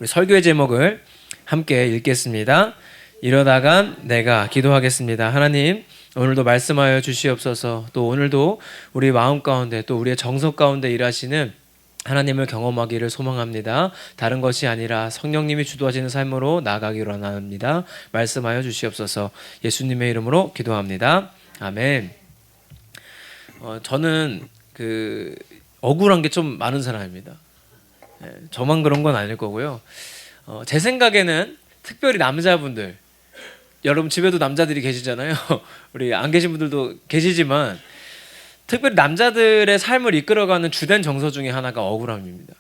우리 설교의 제목을 함께 읽겠습니다. 이러다간 내가 기도하겠습니다. 하나님, 오늘도 말씀하여 주시옵소서. 또 오늘도 우리 마음 가운데 또 우리의 정석 가운데 일하시는 하나님을 경험하기를 소망합니다. 다른 것이 아니라 성령님이 주도하시는 삶으로 나아가기로 원합니다. 말씀하여 주시옵소서. 예수님의 이름으로 기도합니다. 아멘. 저는 억울한 게 좀 많은 사람입니다. 저만 그런 건 아닐 거고요. 제 생각에는 특별히 남자분들, 여러분 집에도 남자들이 계시잖아요. 우리 안 계신 분들도 계시지만 특별히 남자들의 삶을 이끌어가는 주된 정서 중에 하나가 억울함입니다.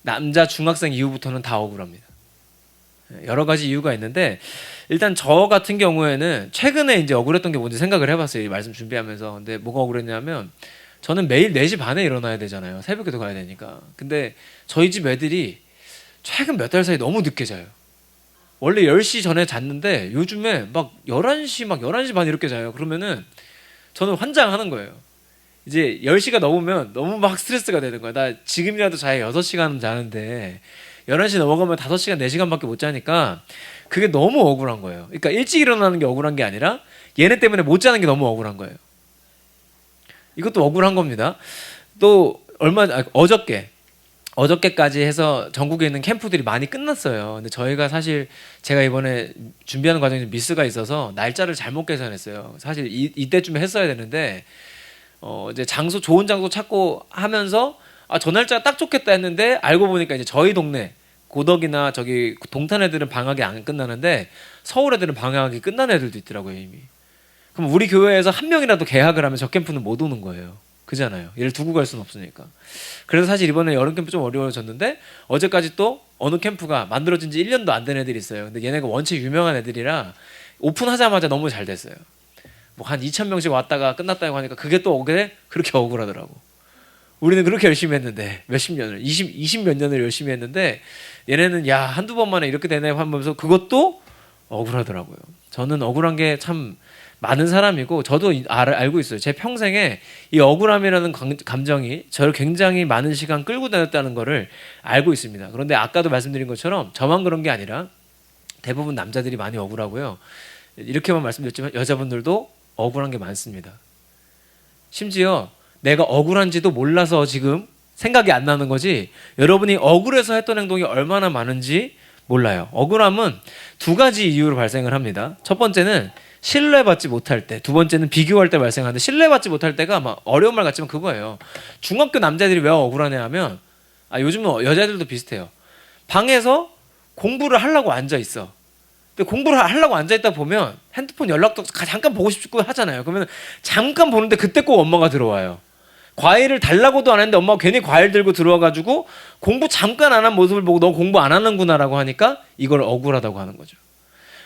남자 중학생 이후부터는 다 억울합니다. 여러 가지 이유가 있는데 일단 저 같은 경우에는 최근에 이제 억울했던 게 뭔지 생각을 해봤어요. 이 말씀 준비하면서. 근데 뭐가 억울했냐면 저는 매일 4시 반에 일어나야 되잖아요. 새벽에도 가야 되니까. 근데 저희 집 애들이 최근 몇 달 사이 너무 늦게 자요. 원래 10시 전에 잤는데 요즘에 막 11시 반 이렇게 자요. 그러면은 저는 환장하는 거예요. 이제 10시가 넘으면 너무 막 스트레스가 되는 거야. 나 지금이라도 자야 6시간 자는데 11시 넘어가면 5시간, 4시간밖에 못 자니까 그게 너무 억울한 거예요. 그러니까 일찍 일어나는 게 억울한 게 아니라 얘네 때문에 못 자는 게 너무 억울한 거예요. 이것도 억울한 겁니다. 또 어저께까지 해서 전국에 있는 캠프들이 많이 끝났어요. 근데 저희가 사실 제가 이번에 준비하는 과정에 미스가 있어서 날짜를 잘못 계산했어요. 사실 이때쯤에 했어야 되는데 이제 좋은 장소 찾고 하면서 저 날짜 딱 좋겠다 했는데 알고 보니까 이제 저희 동네 고덕이나 저기 동탄 애들은 방학이 안 끝나는데 서울 애들은 방학이 끝난 애들도 있더라고요, 이미. 그럼 우리 교회에서 한 명이라도 개학을 하면 저 캠프는 못 오는 거예요. 그잖아요. 얘를 두고 갈 수는 없으니까. 그래서 사실 이번에 여름 캠프 좀 어려워졌는데 어제까지 또 어느 캠프가 만들어진 지 1년도 안 된 애들이 있어요. 근데 얘네가 원체 유명한 애들이라 오픈하자마자 너무 잘 됐어요. 뭐 한 2,000명씩 왔다가 끝났다고 하니까 그게 또 그렇게 억울하더라고. 우리는 그렇게 열심히 했는데 몇십 년을 20 몇 년을 열심히 했는데 얘네는 야 한두 번 만에 이렇게 되네 하면서 그것도 억울하더라고요. 저는 억울한 게 참 많은 사람이고 저도 알고 있어요. 제 평생에 이 억울함이라는 감정이 저를 굉장히 많은 시간 끌고 다녔다는 거를 알고 있습니다. 그런데 아까도 말씀드린 것처럼 저만 그런 게 아니라 대부분 남자들이 많이 억울하고요. 이렇게만 말씀드렸지만 여자분들도 억울한 게 많습니다. 심지어 내가 억울한지도 몰라서 지금 생각이 안 나는 거지 여러분이 억울해서 했던 행동이 얼마나 많은지 몰라요. 억울함은 2가지 이유로 발생을 합니다. 첫 번째는 신뢰받지 못할 때, 두 번째는 비교할 때 발생하는데 신뢰받지 못할 때가 막 어려운 말 같지만 그거예요. 중학교 남자들이 왜 억울하냐 하면 요즘은 여자들도 비슷해요. 방에서 공부를 하려고 앉아 있어. 근데 공부를 하려고 앉아 있다 보면 핸드폰 연락도 잠깐 보고 싶고 하잖아요. 그러면 잠깐 보는데 그때 꼭 엄마가 들어와요. 과일을 달라고도 안 했는데 엄마가 괜히 과일 들고 들어와가지고 공부 잠깐 안 한 모습을 보고 너 공부 안 하는구나라고 하니까 이걸 억울하다고 하는 거죠.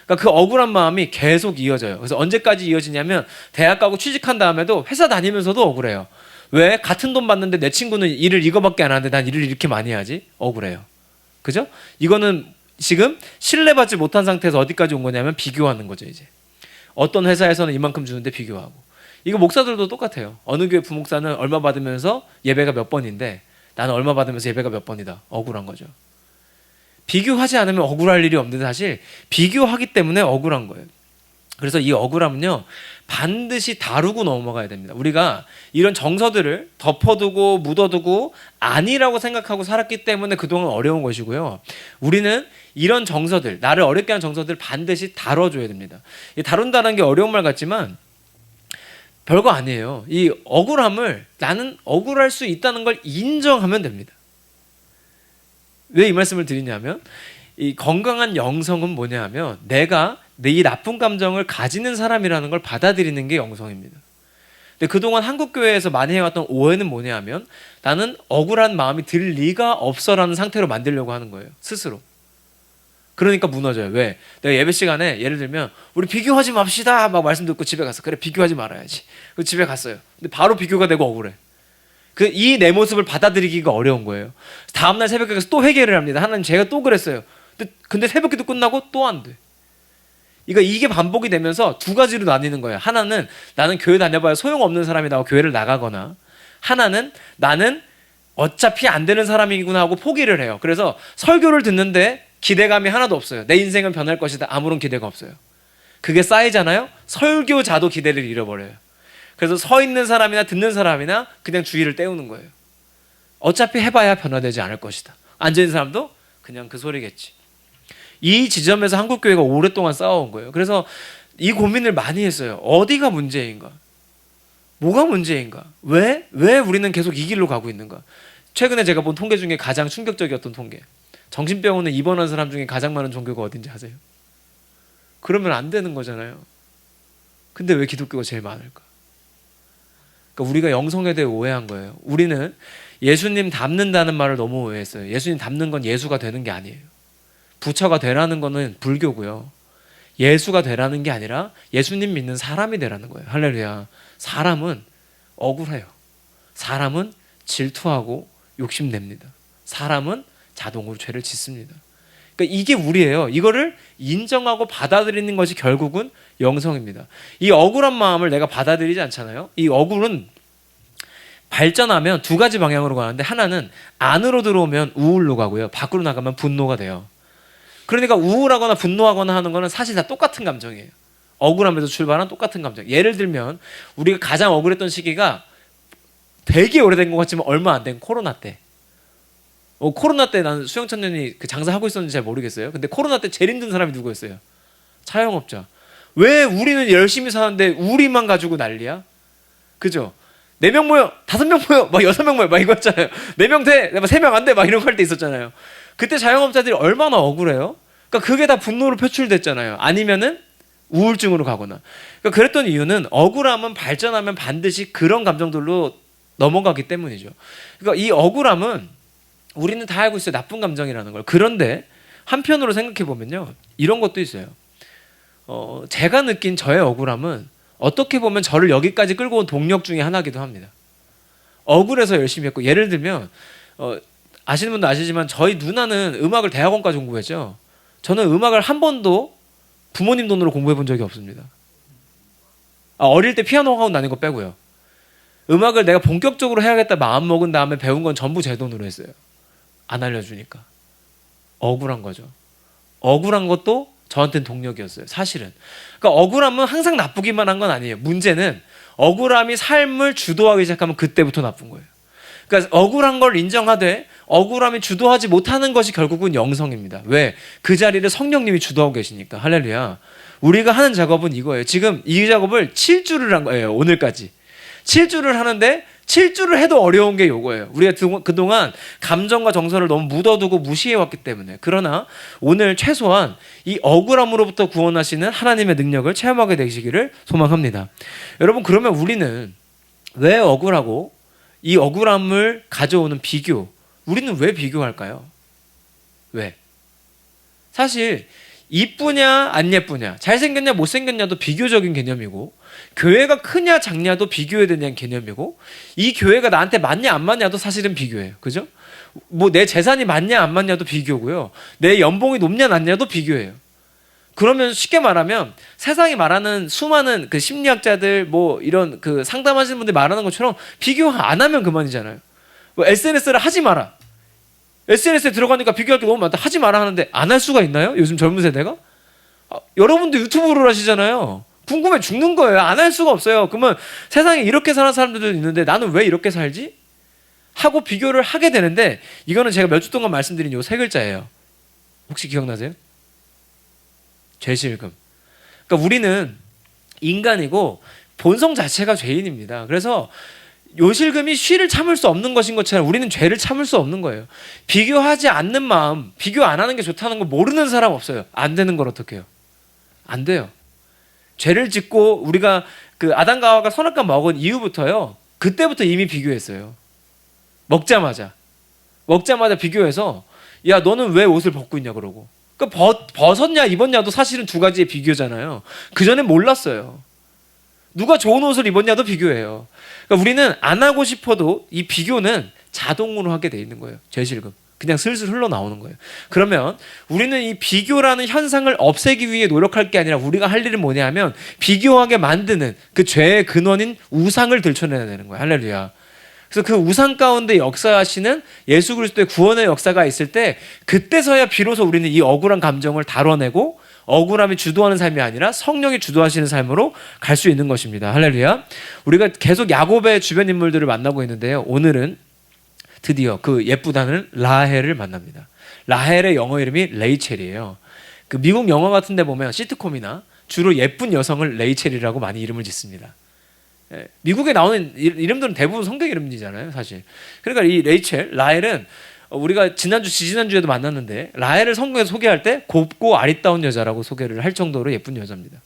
그러니까 그 억울한 마음이 계속 이어져요. 그래서 언제까지 이어지냐면 대학 가고 취직한 다음에도 회사 다니면서도 억울해요. 왜? 같은 돈 받는데 내 친구는 일을 이거밖에 안 하는데 난 일을 이렇게 많이 하지? 억울해요. 그죠? 이거는 지금 신뢰받지 못한 상태에서 어디까지 온 거냐면 비교하는 거죠. 이제 어떤 회사에서는 이만큼 주는데 비교하고. 이거 목사들도 똑같아요. 어느 교회 부목사는 얼마 받으면서 예배가 몇 번인데 나는 얼마 받으면서 예배가 몇 번이다. 억울한 거죠. 비교하지 않으면 억울할 일이 없는데 사실 비교하기 때문에 억울한 거예요. 그래서 이 억울함은요 반드시 다루고 넘어가야 됩니다. 우리가 이런 정서들을 덮어두고 묻어두고 아니라고 생각하고 살았기 때문에 그동안 어려운 것이고요. 우리는 이런 정서들, 나를 어렵게 하는 정서들을 반드시 다뤄줘야 됩니다. 다룬다는 게 어려운 말 같지만 별거 아니에요. 이 억울함을 나는 억울할 수 있다는 걸 인정하면 됩니다. 왜 이 말씀을 드리냐면 이 건강한 영성은 뭐냐 하면 내가 내 이 나쁜 감정을 가지는 사람이라는 걸 받아들이는 게 영성입니다. 근데 그동안 한국교회에서 많이 해왔던 오해는 뭐냐 하면 나는 억울한 마음이 들 리가 없어라는 상태로 만들려고 하는 거예요. 스스로. 그러니까 무너져요. 왜? 내가 예배 시간에 예를 들면 우리 비교하지 맙시다 막 말씀 듣고 집에 갔어. 그래 비교하지 말아야지. 그래서 집에 갔어요. 근데 바로 비교가 되고 억울해. 이 내 모습을 받아들이기가 어려운 거예요. 다음날 새벽에 가서 또 회개를 합니다. 하나님 제가 또 그랬어요. 근데 새벽기도 끝나고 또 안 돼. 이게 반복이 되면서 2가지로 나뉘는 거예요. 하나는 나는 교회 다녀봐야 소용없는 사람이라고 교회를 나가거나 하나는 나는 어차피 안 되는 사람이구나 하고 포기를 해요. 그래서 설교를 듣는데 기대감이 하나도 없어요. 내 인생은 변할 것이다. 아무런 기대가 없어요. 그게 쌓이잖아요. 설교자도 기대를 잃어버려요. 그래서 서 있는 사람이나 듣는 사람이나 그냥 주의를 때우는 거예요. 어차피 해봐야 변화되지 않을 것이다. 앉아있는 사람도 그냥 그 소리겠지. 이 지점에서 한국교회가 오랫동안 싸워온 거예요. 그래서 이 고민을 많이 했어요. 어디가 문제인가? 뭐가 문제인가? 왜 우리는 계속 이 길로 가고 있는가? 최근에 제가 본 통계 중에 가장 충격적이었던 통계. 정신병원에 입원한 사람 중에 가장 많은 종교가 어딘지 아세요? 그러면 안 되는 거잖아요. 근데 왜 기독교가 제일 많을까? 그러니까 우리가 영성에 대해 오해한 거예요. 우리는 예수님 닮는다는 말을 너무 오해했어요. 예수님 닮는 건 예수가 되는 게 아니에요. 부처가 되라는 거는 불교고요. 예수가 되라는 게 아니라 예수님 믿는 사람이 되라는 거예요. 할렐루야. 사람은 억울해요. 사람은 질투하고 욕심냅니다. 사람은 자동으로 죄를 짓습니다. 그러니까 이게 우리예요. 이거를 인정하고 받아들이는 것이 결국은 영성입니다. 이 억울한 마음을 내가 받아들이지 않잖아요. 이 억울은 발전하면 두 가지 방향으로 가는데 하나는 안으로 들어오면 우울로 가고요. 밖으로 나가면 분노가 돼요. 그러니까 우울하거나 분노하거나 하는 거는 사실 다 똑같은 감정이에요. 억울함에서 출발한 똑같은 감정. 예를 들면 우리가 가장 억울했던 시기가 되게 오래된 것 같지만 얼마 안 된 코로나 때. 코로나 때 나는 수영천년이 그 장사하고 있었는지 잘 모르겠어요. 근데 코로나 때 제일 힘든 사람이 누구였어요? 자영업자. 왜 우리는 열심히 사는데 우리만 가지고 난리야? 그죠? 4명 모여, 5명 모여, 막 6명 모여, 막 이거 했잖아요. 4명 돼, 3명 안 돼, 막 이런 거 할 때 있었잖아요. 그때 자영업자들이 얼마나 억울해요? 그러니까 그게 다 분노로 표출됐잖아요. 아니면은 우울증으로 가거나. 그러니까 그랬던 이유는 억울함은 발전하면 반드시 그런 감정들로 넘어가기 때문이죠. 그러니까 이 억울함은 우리는 다 알고 있어요. 나쁜 감정이라는 걸. 그런데 한편으로 생각해 보면요, 이런 것도 있어요. 제가 느낀 저의 억울함은 어떻게 보면 저를 여기까지 끌고 온 동력 중에 하나이기도 합니다. 억울해서 열심히 했고, 예를 들면 아시는 분도 아시지만 저희 누나는 음악을 대학원까지 공부했죠. 저는 음악을 한 번도 부모님 돈으로 공부해 본 적이 없습니다. 어릴 때 피아노 학원 다닌 거 빼고요. 음악을 내가 본격적으로 해야겠다 마음 먹은 다음에 배운 건 전부 제 돈으로 했어요. 안 알려주니까. 억울한 거죠. 억울한 것도 저한테는 동력이었어요. 사실은. 그러니까 억울함은 항상 나쁘기만 한 건 아니에요. 문제는 억울함이 삶을 주도하기 시작하면 그때부터 나쁜 거예요. 그러니까 억울한 걸 인정하되 억울함이 주도하지 못하는 것이 결국은 영성입니다. 왜? 그 자리를 성령님이 주도하고 계시니까. 할렐루야. 우리가 하는 작업은 이거예요. 지금 이 작업을 7주를 한 거예요. 오늘까지. 7주를 하는데 7주를 해도 어려운 게 요거예요. 우리가 그동안 감정과 정서를 너무 묻어두고 무시해왔기 때문에. 그러나 오늘 최소한 이 억울함으로부터 구원하시는 하나님의 능력을 체험하게 되시기를 소망합니다. 여러분, 그러면 우리는 왜 억울하고 이 억울함을 가져오는 비교, 우리는 왜 비교할까요? 왜? 사실 이쁘냐 안 예쁘냐, 잘생겼냐 못생겼냐도 비교적인 개념이고, 교회가 크냐 작냐도 비교해야 되는 개념이고, 이 교회가 나한테 맞냐 안 맞냐도 사실은 비교예요. 그죠? 뭐 내 재산이 맞냐 안 맞냐도 비교고요. 내 연봉이 높냐 낮냐도 비교예요. 그러면 쉽게 말하면 세상이 말하는 수많은 그 심리학자들 뭐 이런 그 상담하시는 분들이 말하는 것처럼 비교 안 하면 그만이잖아요. 뭐 SNS를 하지 마라. SNS에 들어가니까 비교할 게 너무 많다. 하지 마라 하는데 안 할 수가 있나요? 요즘 젊은 세대가? 여러분도 유튜브를 하시잖아요. 궁금해 죽는 거예요. 안 할 수가 없어요. 그러면 세상에 이렇게 사는 사람들도 있는데 나는 왜 이렇게 살지? 하고 비교를 하게 되는데, 이거는 제가 몇 주 동안 말씀드린 요 3글자예요. 혹시 기억나세요? 죄실금. 그러니까 우리는 인간이고 본성 자체가 죄인입니다. 그래서 요실금이 쉬를 참을 수 없는 것인 것처럼 우리는 죄를 참을 수 없는 거예요. 비교하지 않는 마음, 비교 안 하는 게 좋다는 걸 모르는 사람 없어요. 안 되는 걸 어떻게 해요? 안 돼요. 죄를 짓고 우리가 그 아담과 하와가 선악과 먹은 이후부터요, 그때부터 이미 비교했어요. 먹자마자 비교해서, 야 너는 왜 옷을 벗고 있냐 그러고, 그러니까 벗었냐 입었냐도 사실은 두 가지의 비교잖아요. 그전엔 몰랐어요. 누가 좋은 옷을 입었냐도 비교해요. 그러니까 우리는 안 하고 싶어도 이 비교는 자동으로 하게 돼 있는 거예요. 죄실금. 그냥 슬슬 흘러나오는 거예요. 그러면 우리는 이 비교라는 현상을 없애기 위해 노력할 게 아니라 우리가 할 일은 뭐냐 하면 비교하게 만드는 그 죄의 근원인 우상을 들춰내야 되는 거예요. 할렐루야. 그래서 그 우상 가운데 역사하시는 예수 그리스도의 구원의 역사가 있을 때 그때서야 비로소 우리는 이 억울한 감정을 다뤄내고 억울함이 주도하는 삶이 아니라 성령이 주도하시는 삶으로 갈 수 있는 것입니다. 할렐루야. 우리가 계속 야곱의 주변 인물들을 만나고 있는데요. 오늘은 드디어 그 예쁘다는 라헬을 만납니다. 라헬의 영어 이름이 레이첼이에요. 그 미국 영화 같은 데 보면 시트콤이나 주로 예쁜 여성을 레이첼이라고 많이 이름을 짓습니다. 미국에 나오는 이름들은 대부분 성경 이름이잖아요, 사실. 그러니까 이 레이첼, 라헬은 우리가 지지난주에도 만났는데 라헬을 성경에서 소개할 때 곱고 아리따운 여자라고 소개를 할 정도로 예쁜 여자입니다.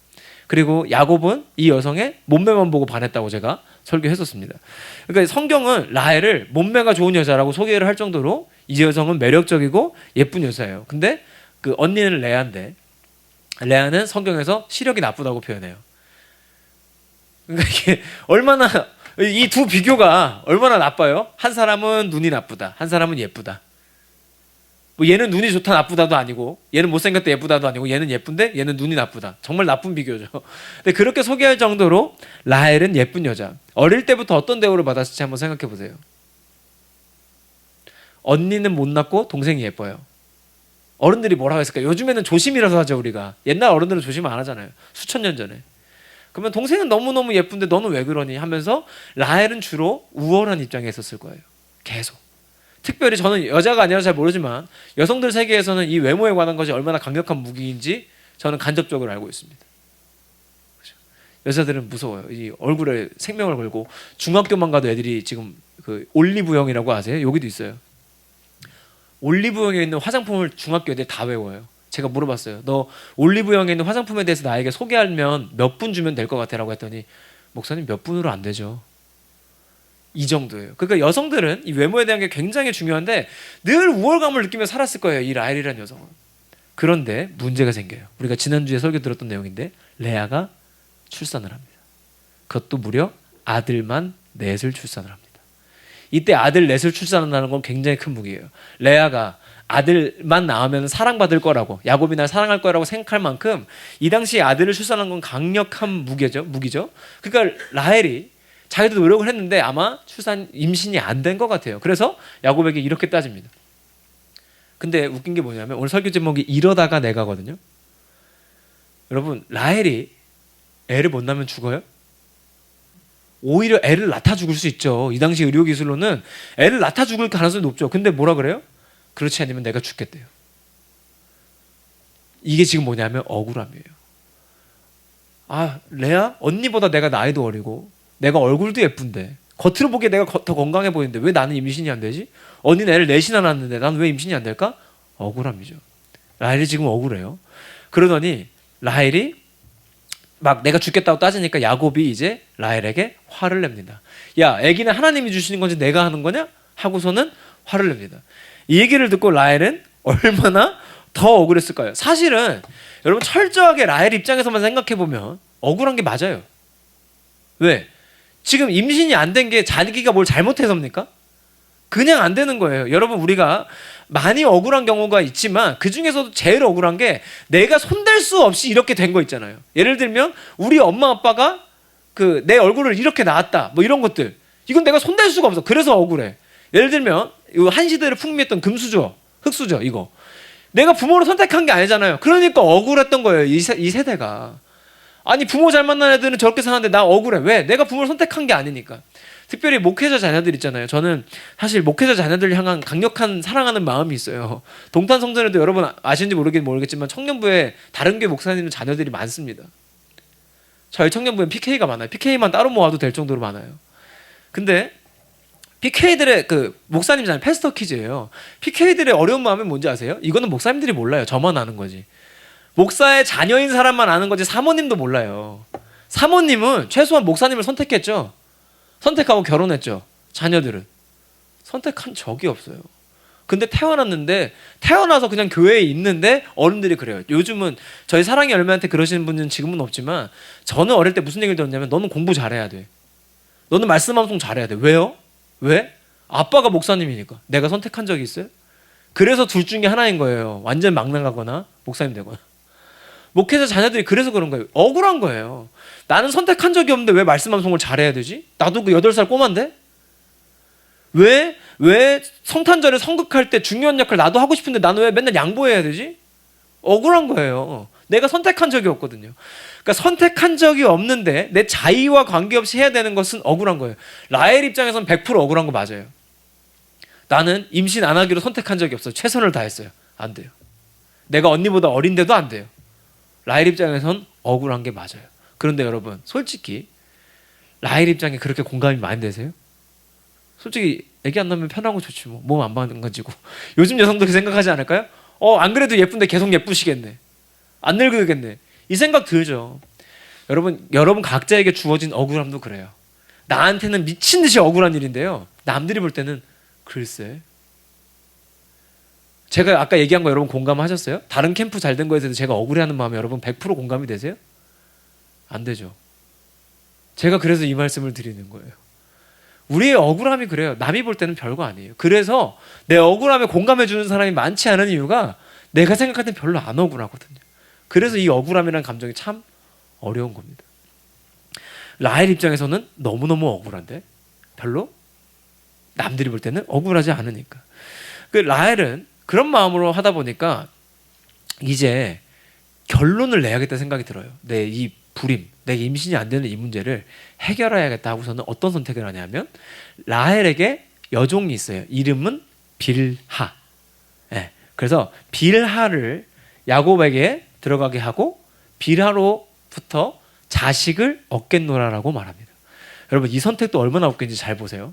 그리고 야곱은 이 여성의 몸매만 보고 반했다고 제가 설교했었습니다. 그러니까 성경은 라헬을 몸매가 좋은 여자라고 소개를 할 정도로 이 여성은 매력적이고 예쁜 여자예요. 근데 그 언니는 레아인데 레아는 성경에서 시력이 나쁘다고 표현해요. 그러니까 이게 얼마나 이 두 비교가 얼마나 나빠요? 한 사람은 눈이 나쁘다, 한 사람은 예쁘다. 뭐 얘는 눈이 좋다 나쁘다도 아니고 얘는 못생겼다 예쁘다도 아니고 얘는 예쁜데 얘는 눈이 나쁘다. 정말 나쁜 비교죠. 근데 그렇게 소개할 정도로 라헬은 예쁜 여자. 어릴 때부터 어떤 대우를 받았을지 한번 생각해 보세요. 언니는 못났고 동생이 예뻐요. 어른들이 뭐라고 했을까요? 요즘에는 조심이라서 하죠 우리가. 옛날 어른들은 조심 안 하잖아요. 수천 년 전에. 그러면 동생은 너무너무 예쁜데 너는 왜 그러니 하면서 라헬은 주로 우월한 입장에 있었을 거예요. 계속. 특별히 저는 여자가 아니라 잘 모르지만 여성들 세계에서는 이 외모에 관한 것이 얼마나 강력한 무기인지 저는 간접적으로 알고 있습니다. 그렇죠? 여자들은 무서워요. 이 얼굴에 생명을 걸고 중학교만 가도 애들이 지금 그 올리브영이라고 아세요? 여기도 있어요. 올리브영에 있는 화장품을 중학교 애들 다 외워요. 제가 물어봤어요. 너 올리브영에 있는 화장품에 대해서 나에게 소개하면 몇 분 주면 될 것 같아? 라고 했더니 목사님 몇 분으로 안 되죠. 이 정도예요. 그러니까 여성들은 이 외모에 대한 게 굉장히 중요한데 늘 우월감을 느끼며 살았을 거예요. 이 라헬이라는 여성은. 그런데 문제가 생겨요. 우리가 지난주에 설교 들었던 내용인데 레아가 출산을 합니다. 그것도 무려 아들만 넷을 출산을 합니다. 이때 아들 넷을 출산한다는 건 굉장히 큰 무기예요. 레아가 아들만 낳으면 사랑받을 거라고 야곱이 날 사랑할 거라고 생각할 만큼 이 당시에 아들을 출산한 건 강력한 무기죠. 그러니까 라헬이 자기도 노력을 했는데 아마 임신이 안 된 것 같아요. 그래서 야곱에게 이렇게 따집니다. 근데 웃긴 게 뭐냐면 오늘 설교 제목이 이러다가 내가거든요. 여러분 라헬이 애를 못 낳으면 죽어요? 오히려 애를 낳다 죽을 수 있죠. 이 당시 의료기술로는 애를 낳다 죽을 가능성이 높죠. 근데 뭐라 그래요? 그렇지 않으면 내가 죽겠대요. 이게 지금 뭐냐면 억울함이에요. 아 레아? 언니보다 내가 나이도 어리고 내가 얼굴도 예쁜데 겉으로 보기에 내가 더 건강해 보이는데 왜 나는 임신이 안 되지? 언니는 애를 넷이나 낳았는데 난 왜 임신이 안 될까? 억울함이죠. 라헬이 지금 억울해요. 그러더니 라헬이 막 내가 죽겠다고 따지니까 야곱이 이제 라헬에게 화를 냅니다. 야 애기는 하나님이 주시는 건지 내가 하는 거냐? 하고서는 화를 냅니다. 이 얘기를 듣고 라헬은 얼마나 더 억울했을까요? 사실은 여러분 철저하게 라헬 입장에서만 생각해보면 억울한 게 맞아요. 왜? 지금 임신이 안 된 게 자기가 뭘 잘못해서입니까? 그냥 안 되는 거예요. 여러분 우리가 많이 억울한 경우가 있지만 그 중에서도 제일 억울한 게 내가 손댈 수 없이 이렇게 된 거 있잖아요. 예를 들면 우리 엄마 아빠가 그 내 얼굴을 이렇게 낳았다 뭐 이런 것들 이건 내가 손댈 수가 없어. 그래서 억울해. 예를 들면 한 시대를 풍미했던 금수저, 흙수저 이거 내가 부모를 선택한 게 아니잖아요. 그러니까 억울했던 거예요. 이 세대가. 아니 부모 잘 만난 애들은 저렇게 사는데 나 억울해. 왜? 내가 부모를 선택한 게 아니니까. 특별히 목회자 자녀들 있잖아요. 저는 사실 목회자 자녀들 향한 강력한 사랑하는 마음이 있어요. 동탄 성전에도 여러분 아시는지 모르겠지만 청년부에 다른 교회 목사님 자녀들이 많습니다. 저희 청년부엔 PK가 많아요. PK만 따로 모아도 될 정도로 많아요. 근데 PK들의 그 목사님이잖아요. 패스터 키즈예요. PK들의 어려운 마음이 뭔지 아세요? 이거는 목사님들이 몰라요. 저만 아는 거지. 목사의 자녀인 사람만 아는 거지 사모님도 몰라요. 사모님은 최소한 목사님을 선택했죠. 선택하고 결혼했죠. 자녀들은 선택한 적이 없어요. 근데 태어났는데 태어나서 그냥 교회에 있는데 어른들이 그래요. 요즘은 저희 사랑의 열매한테 그러시는 분은 지금은 없지만 저는 어릴 때 무슨 얘기를 들었냐면 너는 공부 잘해야 돼. 너는 말씀 방송 잘해야 돼. 왜요? 왜? 아빠가 목사님이니까. 내가 선택한 적이 있어요? 그래서 둘 중에 하나인 거예요. 완전 막 나가거나 목사님 되거나. 목회자 자녀들이 그래서 그런 거예요. 억울한 거예요. 나는 선택한 적이 없는데 왜 말씀 방송을 잘해야 되지? 나도 그 8살 꼬만데? 왜 성탄절에 성극할 때 중요한 역할 나도 하고 싶은데 나는 왜 맨날 양보해야 되지? 억울한 거예요. 내가 선택한 적이 없거든요. 그러니까 선택한 적이 없는데 내 자의와 관계없이 해야 되는 것은 억울한 거예요. 라헬 입장에서는 100% 억울한 거 맞아요. 나는 임신 안 하기로 선택한 적이 없어요. 최선을 다했어요. 안 돼요. 내가 언니보다 어린데도 안 돼요. 라헬 입장에선 억울한 게 맞아요. 그런데 여러분 솔직히 라헬 입장에 그렇게 공감이 많이 되세요? 솔직히 애기 안 낳으면 편하고 좋지 뭐. 몸 안 망가지고. 요즘 여성도 그 생각하지 않을까요? 안 그래도 예쁜데 계속 예쁘시겠네. 안 늙겠네. 이 생각 들죠. 여러분 각자에게 주어진 억울함도 그래요. 나한테는 미친 듯이 억울한 일인데요. 남들이 볼 때는 글쎄. 제가 아까 얘기한 거 여러분 공감하셨어요? 다른 캠프 잘 된 거에 대해서 제가 억울해하는 마음에 여러분 100% 공감이 되세요? 안 되죠. 제가 그래서 이 말씀을 드리는 거예요. 우리의 억울함이 그래요. 남이 볼 때는 별거 아니에요. 그래서 내 억울함에 공감해 주는 사람이 많지 않은 이유가 내가 생각할 땐 별로 안 억울하거든요. 그래서 이 억울함이라는 감정이 참 어려운 겁니다. 라헬 입장에서는 너무너무 억울한데 별로 남들이 볼 때는 억울하지 않으니까. 그 라헬은 그런 마음으로 하다 보니까 이제 결론을 내야겠다 생각이 들어요. 내 이 불임, 내 임신이 안 되는 이 문제를 해결해야겠다 하고서는 어떤 선택을 하냐면 라헬에게 여종이 있어요. 이름은 빌하. 네. 그래서 빌하를 야곱에게 들어가게 하고 빌하로부터 자식을 얻겠노라라고 말합니다. 여러분 이 선택도 얼마나 웃긴지 잘 보세요.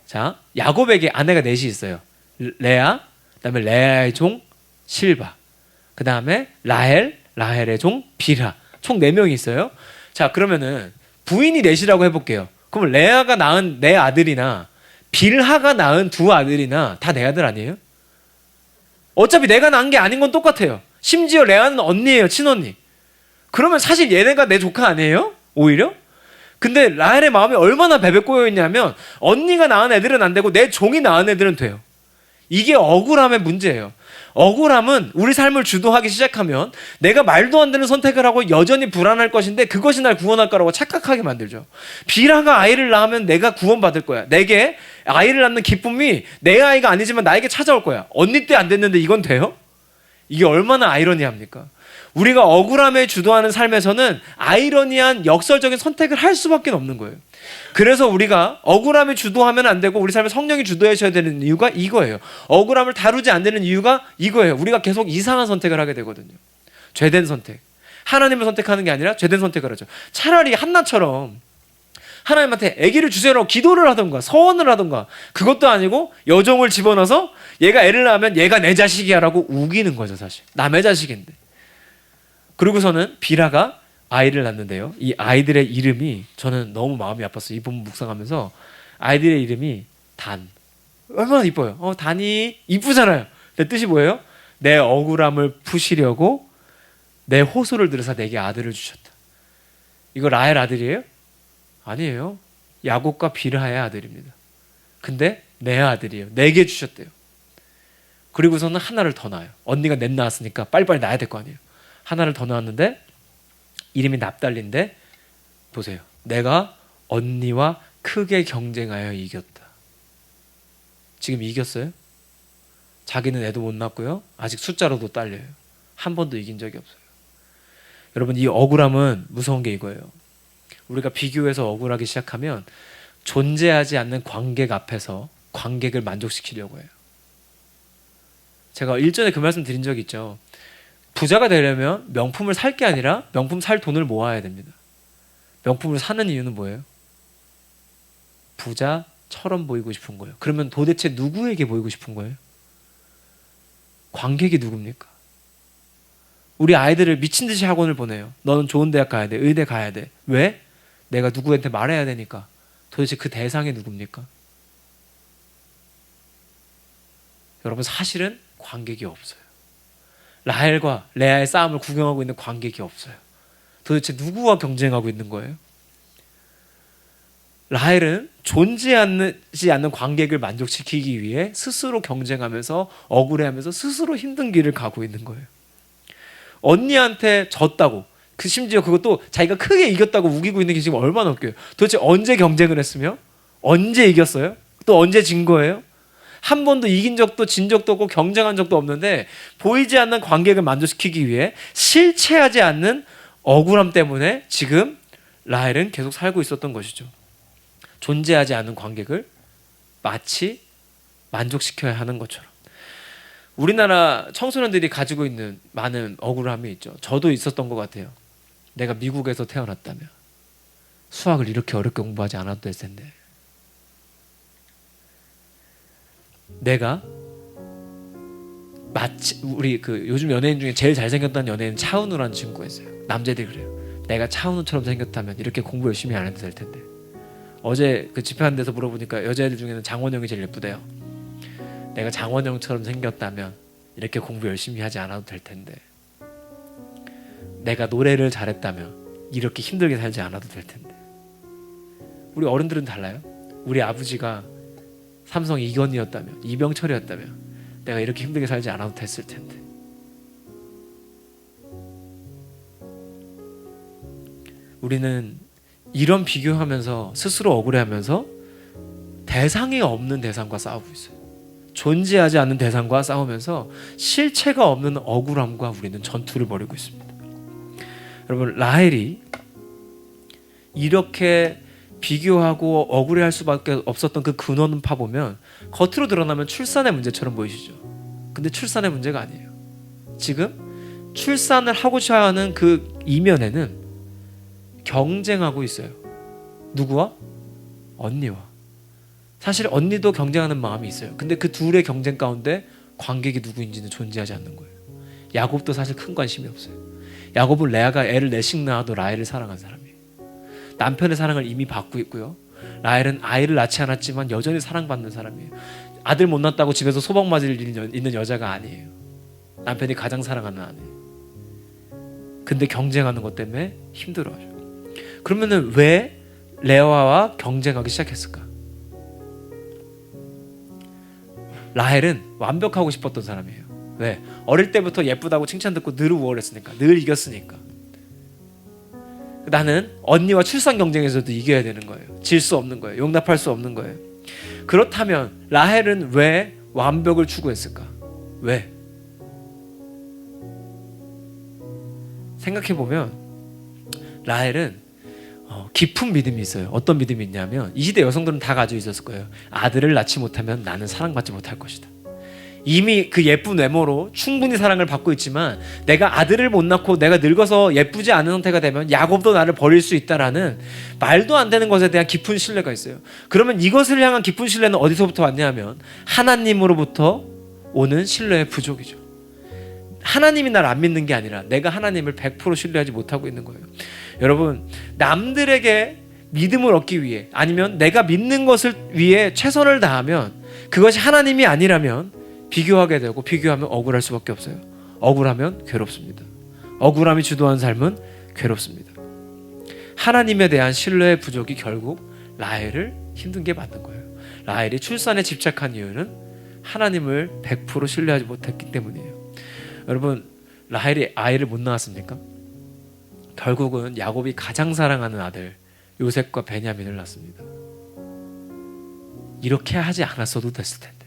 자, 야곱에게 아내가 넷이 있어요. 레아, 그다음에 레아의 종 실바, 그다음에 라헬의 종 빌하. 총 4명이 있어요. 자, 그러면은 부인이 넷이라고 해볼게요. 그럼 레아가 낳은 내 아들이나 빌하가 낳은 2 아들이나 다 내 아들 아니에요? 어차피 내가 낳은 게 아닌 건 똑같아요. 심지어 레아는 언니예요. 친언니. 그러면 사실 얘네가 내 조카 아니에요? 오히려? 근데 라헬의 마음이 얼마나 베베 꼬여있냐면 언니가 낳은 애들은 안 되고 내 종이 낳은 애들은 돼요. 이게 억울함의 문제예요. 억울함은 우리 삶을 주도하기 시작하면 내가 말도 안 되는 선택을 하고 여전히 불안할 것인데 그것이 날 구원할 거라고 착각하게 만들죠. 빌하가 아이를 낳으면 내가 구원받을 거야. 내게 아이를 낳는 기쁨이 내 아이가 아니지만 나에게 찾아올 거야. 언니 때 안 됐는데 이건 돼요? 이게 얼마나 아이러니합니까? 우리가 억울함에 주도하는 삶에서는 아이러니한 역설적인 선택을 할 수밖에 없는 거예요. 그래서 우리가 억울함에 주도하면 안 되고 우리 삶에 성령이 주도하셔야 되는 이유가 이거예요. 억울함을 다루지 않는 이유가 이거예요. 우리가 계속 이상한 선택을 하게 되거든요. 죄된 선택. 하나님을 선택하는 게 아니라 죄된 선택을 하죠. 차라리 한나처럼 하나님한테 아기를 주세요라고 기도를 하던가 서원을 하던가 그것도 아니고 여종을 집어넣어서 얘가 애를 낳으면 얘가 내 자식이야 라고 우기는 거죠. 사실 남의 자식인데. 그리고서는 빌하가 아이를 낳는데요. 이 아이들의 이름이 저는 너무 마음이 아팠어요. 이 본문 묵상하면서 아이들의 이름이 단. 얼마나 이뻐요. 단이 이쁘잖아요. 근데 뜻이 뭐예요? 내 억울함을 푸시려고 내 호소를 들으사 내게 아들을 주셨다. 이거 라헬 아들이에요? 아니에요. 야곱과 빌하의 아들입니다. 근데 내 아들이에요. 내게 주셨대요. 그리고서는 하나를 더 낳아요. 언니가 넷 낳았으니까 빨리빨리 낳아야 될 거 아니에요. 하나를 더 낳았는데 이름이 납달리인데 보세요. 내가 언니와 크게 경쟁하여 이겼다. 지금 이겼어요? 자기는 애도 못 낳고요. 아직 숫자로도 딸려요. 한 번도 이긴 적이 없어요. 여러분 이 억울함은 무서운 게 이거예요. 우리가 비교해서 억울하기 시작하면 존재하지 않는 관객 앞에서 관객을 만족시키려고 해요. 제가 일전에 그 말씀 드린 적이 있죠. 부자가 되려면 명품을 살 게 아니라 명품 살 돈을 모아야 됩니다. 명품을 사는 이유는 뭐예요? 부자처럼 보이고 싶은 거예요. 그러면 도대체 누구에게 보이고 싶은 거예요? 관객이 누굽니까? 우리 아이들을 미친 듯이 학원을 보내요. 너는 좋은 대학 가야 돼. 의대 가야 돼. 왜? 내가 누구한테 말해야 되니까. 도대체 그 대상이 누굽니까? 여러분 사실은 관객이 없어요. 라헬과 레아의 싸움을 구경하고 있는 관객이 없어요. 도대체 누구와 경쟁하고 있는 거예요? 라헬은 존재하지 않는 관객을 만족시키기 위해 스스로 경쟁하면서 억울해하면서 스스로 힘든 길을 가고 있는 거예요. 언니한테 졌다고 심지어 그것도 자기가 크게 이겼다고 우기고 있는 게 지금 얼마나 웃겨요. 도대체 언제 경쟁을 했으며 언제 이겼어요? 또 언제 진 거예요? 한 번도 이긴 적도 진 적도 없고 경쟁한 적도 없는데 보이지 않는 관객을 만족시키기 위해 실체하지 않는 억울함 때문에 지금 라헬은 계속 살고 있었던 것이죠. 존재하지 않는 관객을 마치 만족시켜야 하는 것처럼. 우리나라 청소년들이 가지고 있는 많은 억울함이 있죠. 저도 있었던 것 같아요. 내가 미국에서 태어났다면 수학을 이렇게 어렵게 공부하지 않아도 됐을 텐데, 내가 마치 우리 그 요즘 연예인 중에 제일 잘생겼다는 연예인 차은우라는 친구가 있어요. 남자들이 그래요. 내가 차은우처럼 생겼다면 이렇게 공부 열심히 안 해도 될 텐데. 어제 그 집회하는 데서 물어보니까 여자애들 중에는 장원영이 제일 예쁘대요. 내가 장원영처럼 생겼다면 이렇게 공부 열심히 하지 않아도 될 텐데. 내가 노래를 잘했다면 이렇게 힘들게 살지 않아도 될 텐데. 우리 어른들은 달라요. 우리 아버지가 삼성 이건희였다면, 이병철이었다면 내가 이렇게 힘들게 살지 않아도 됐을 텐데. 우리는 이런 비교하면서 스스로 억울해하면서 대상이 없는 대상과 싸우고 있어요. 존재하지 않는 대상과 싸우면서 실체가 없는 억울함과 우리는 전투를 벌이고 있습니다. 여러분, 라헬이 이렇게 비교하고 억울해할 수밖에 없었던 그 근원을 파보면 겉으로 드러나면 출산의 문제처럼 보이시죠. 근데 출산의 문제가 아니에요. 지금 출산을 하고자 하는 그 이면에는 경쟁하고 있어요. 누구와? 언니와. 사실 언니도 경쟁하는 마음이 있어요. 근데 그 둘의 경쟁 가운데 관객이 누구인지는 존재하지 않는 거예요. 야곱도 사실 큰 관심이 없어요. 야곱은 레아가 애를 넷씩 낳아도 라헬을 사랑한 사람이에요. 남편의 사랑을 이미 받고 있고요. 라헬은 아이를 낳지 않았지만 여전히 사랑받는 사람이에요. 아들 못 낳았다고 집에서 소박 맞을 일이 있는 여자가 아니에요. 남편이 가장 사랑하는 아내. 근데 경쟁하는 것 때문에 힘들어요. 그러면은 왜 레아와 경쟁하기 시작했을까? 라헬은 완벽하고 싶었던 사람이에요. 왜? 어릴 때부터 예쁘다고 칭찬 듣고 늘 우월했으니까, 늘 이겼으니까. 나는 언니와 출산 경쟁에서도 이겨야 되는 거예요. 질 수 없는 거예요. 용납할 수 없는 거예요. 그렇다면 라헬은 왜 완벽을 추구했을까? 왜? 생각해보면 라헬은 깊은 믿음이 있어요. 어떤 믿음이 있냐면, 이 시대 여성들은 다 가지고 있었을 거예요. 아들을 낳지 못하면 나는 사랑받지 못할 것이다. 이미 그 예쁜 외모로 충분히 사랑을 받고 있지만 내가 아들을 못 낳고 내가 늙어서 예쁘지 않은 상태가 되면 야곱도 나를 버릴 수 있다라는 말도 안 되는 것에 대한 깊은 신뢰가 있어요. 그러면 이것을 향한 깊은 신뢰는 어디서부터 왔냐면 하나님으로부터 오는 신뢰의 부족이죠. 하나님이 날 안 믿는 게 아니라 내가 하나님을 100% 신뢰하지 못하고 있는 거예요. 여러분, 남들에게 믿음을 얻기 위해 아니면 내가 믿는 것을 위해 최선을 다하면 그것이 하나님이 아니라면 비교하게 되고, 비교하면 억울할 수밖에 없어요. 억울하면 괴롭습니다. 억울함이 주도한 삶은 괴롭습니다. 하나님에 대한 신뢰의 부족이 결국 라헬을 힘든 게 맞는 거예요. 라헬이 출산에 집착한 이유는 하나님을 100% 신뢰하지 못했기 때문이에요. 여러분, 라헬이 아이를 못 낳았습니까? 결국은 야곱이 가장 사랑하는 아들 요셉과 베냐민을 낳습니다. 이렇게 하지 않았어도 됐을 텐데,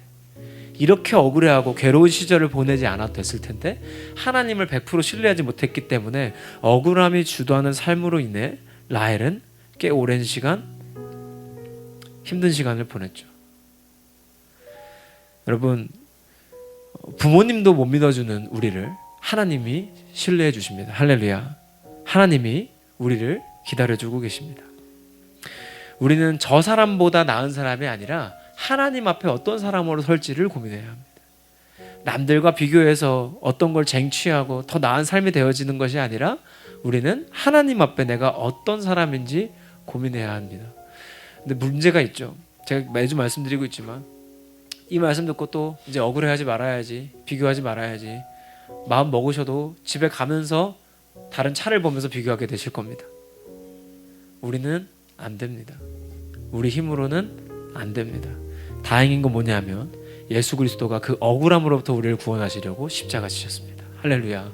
이렇게 억울해하고 괴로운 시절을 보내지 않아도 됐을 텐데 하나님을 100% 신뢰하지 못했기 때문에 억울함이 주도하는 삶으로 인해 라헬은 꽤 오랜 시간 힘든 시간을 보냈죠. 여러분, 부모님도 못 믿어주는 우리를 하나님이 신뢰해 주십니다. 할렐루야. 하나님이 우리를 기다려주고 계십니다. 우리는 저 사람보다 나은 사람이 아니라 하나님 앞에 어떤 사람으로 설지를 고민해야 합니다. 남들과 비교해서 어떤 걸 쟁취하고 더 나은 삶이 되어지는 것이 아니라 우리는 하나님 앞에 내가 어떤 사람인지 고민해야 합니다. 근데 문제가 있죠. 제가 매주 말씀드리고 있지만 이 말씀 듣고 또 이제 억울해하지 말아야지, 비교하지 말아야지 마음 먹으셔도 집에 가면서 다른 차를 보면서 비교하게 되실 겁니다. 우리는 안 됩니다. 우리 힘으로는 안 됩니다. 다행인 건 뭐냐면 예수 그리스도가 그 억울함으로부터 우리를 구원하시려고 십자가 지셨습니다. 할렐루야.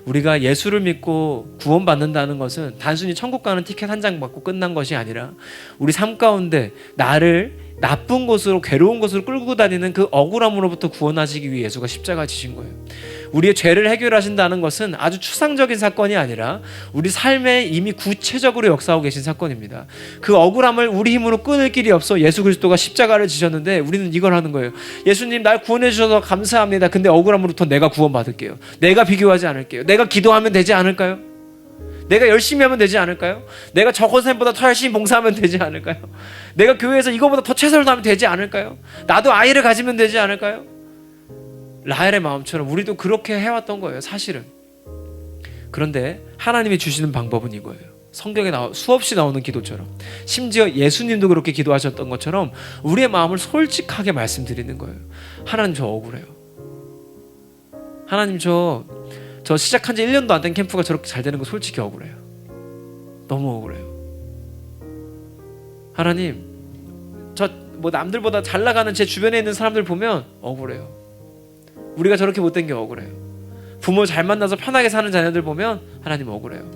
우리가 예수를 믿고 구원받는다는 것은 단순히 천국 가는 티켓 한 장 받고 끝난 것이 아니라 우리 삶 가운데 나를 나쁜 곳으로, 괴로운 곳으로 끌고 다니는 그 억울함으로부터 구원하시기 위해 예수가 십자가 지신 거예요. 우리의 죄를 해결하신다는 것은 아주 추상적인 사건이 아니라 우리 삶에 이미 구체적으로 역사하고 계신 사건입니다. 그 억울함을 우리 힘으로 끊을 길이 없어 예수 그리스도가 십자가를 지셨는데 우리는 이걸 하는 거예요. 예수님 날 구원해 주셔서 감사합니다. 근데 억울함으로부터 내가 구원받을게요. 내가 비교하지 않을게요. 내가 기도하면 되지 않을까요? 내가 열심히 하면 되지 않을까요? 내가 저 선생님보다 더 열심히 봉사하면 되지 않을까요? 내가 교회에서 이거보다 더 최선을 다하면 되지 않을까요? 나도 아이를 가지면 되지 않을까요? 라헬의 마음처럼 우리도 그렇게 해왔던 거예요, 사실은. 그런데 하나님이 주시는 방법은 이거예요. 성경에 수없이 나오는 기도처럼, 심지어 예수님도 그렇게 기도하셨던 것처럼 우리의 마음을 솔직하게 말씀드리는 거예요. 하나님, 저 억울해요. 하나님, 저 시작한 지 1년도 안 된 캠프가 저렇게 잘 되는 거 솔직히 억울해요. 너무 억울해요. 하나님, 저 뭐 남들보다 잘 나가는 제 주변에 있는 사람들 보면 억울해요. 우리가 저렇게 못된 게 억울해요. 부모 잘 만나서 편하게 사는 자녀들 보면 하나님 억울해요.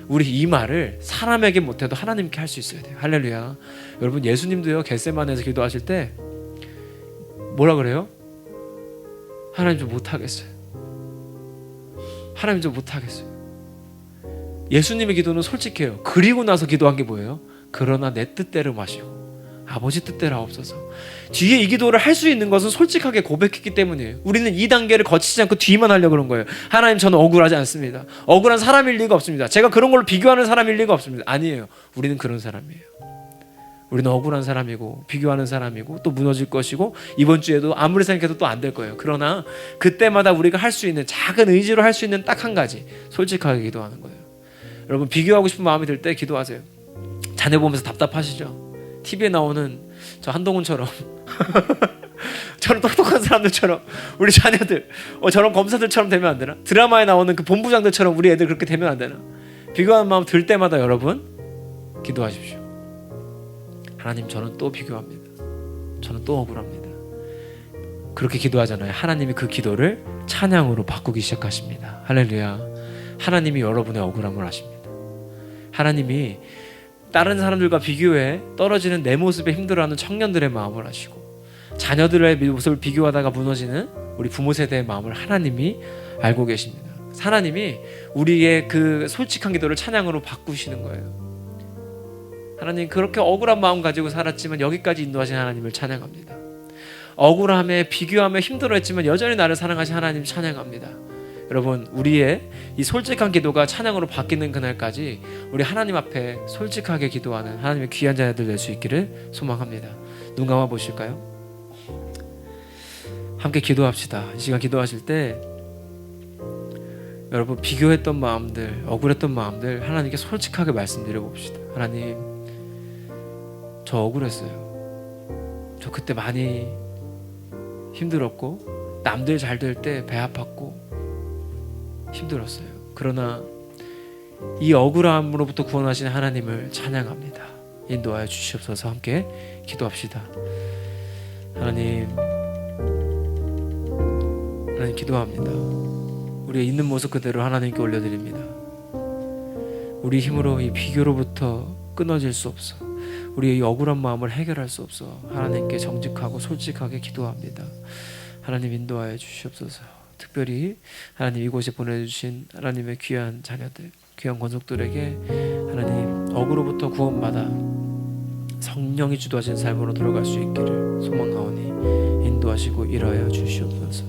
우리 이 말을 사람에게 못해도 하나님께 할 수 있어야 돼요. 할렐루야. 여러분, 예수님도요, 겟세마네에서 기도하실 때 뭐라 그래요? 하나님, 좀 못하겠어요. 하나님, 좀 못하겠어요. 예수님의 기도는 솔직해요. 그리고 나서 기도한 게 뭐예요? 그러나 내 뜻대로 마시고 아버지 뜻대로 하옵소서. 뒤에 이 기도를 할 수 있는 것은 솔직하게 고백했기 때문이에요. 우리는 이 단계를 거치지 않고 뒤만 하려고 그런 거예요. 하나님, 저는 억울하지 않습니다. 억울한 사람일 리가 없습니다. 제가 그런 걸로 비교하는 사람일 리가 없습니다. 아니에요. 우리는 그런 사람이에요. 우리는 억울한 사람이고 비교하는 사람이고 또 무너질 것이고 이번 주에도 아무리 생각해도 또 안 될 거예요. 그러나 그때마다 우리가 할 수 있는, 작은 의지로 할 수 있는 딱 한 가지, 솔직하게 기도하는 거예요. 여러분, 비교하고 싶은 마음이 들 때 기도하세요. 자녀 보면서 답답하시죠? TV에 나오는 저 한동훈처럼 저런 똑똑한 사람들처럼 우리 자녀들 저런 검사들처럼 되면 안 되나? 드라마에 나오는 그 본부장들처럼 우리 애들 그렇게 되면 안 되나? 비교하는 마음 들 때마다 여러분 기도하십시오. 하나님, 저는 또 비교합니다. 저는 또 억울합니다. 그렇게 기도하잖아요. 하나님이 그 기도를 찬양으로 바꾸기 시작하십니다. 할렐루야. 하나님이 여러분의 억울함을 아십니다. 하나님이 다른 사람들과 비교해 떨어지는 내 모습에 힘들어하는 청년들의 마음을 아시고 자녀들의 모습을 비교하다가 무너지는 우리 부모 세대의 마음을 하나님이 알고 계십니다. 하나님이 우리의 그 솔직한 기도를 찬양으로 바꾸시는 거예요. 하나님, 그렇게 억울한 마음 가지고 살았지만 여기까지 인도하신 하나님을 찬양합니다. 억울함에 비교하며 힘들어했지만 여전히 나를 사랑하신 하나님 찬양합니다. 여러분, 우리의 이 솔직한 기도가 찬양으로 바뀌는 그날까지 우리 하나님 앞에 솔직하게 기도하는 하나님의 귀한 자녀들 될 수 있기를 소망합니다. 눈 감아 보실까요? 함께 기도합시다. 이 시간 기도하실 때 여러분, 비교했던 마음들, 억울했던 마음들 하나님께 솔직하게 말씀드려 봅시다. 하나님, 저 억울했어요. 저 그때 많이 힘들었고 남들 잘 될 때 배 아팠고 힘들었어요. 그러나 이 억울함으로부터 구원하신 하나님을 찬양합니다. 인도하여 주시옵소서. 함께 기도합시다. 하나님 기도합니다. 우리의 있는 모습 그대로 하나님께 올려드립니다. 우리 힘으로 이 비교로부터 끊어질 수 없어. 우리의 이 억울한 마음을 해결할 수 없어. 하나님께 정직하고 솔직하게 기도합니다. 하나님, 인도하여 주시옵소서. 특별히 하나님, 이곳에 보내주신 하나님의 귀한 자녀들, 귀한 권속들에게 하나님 억으로부터 구원받아 성령이 주도하신 삶으로 돌아갈 수 있기를 소망하오니 인도하시고 일하여 주시옵소서.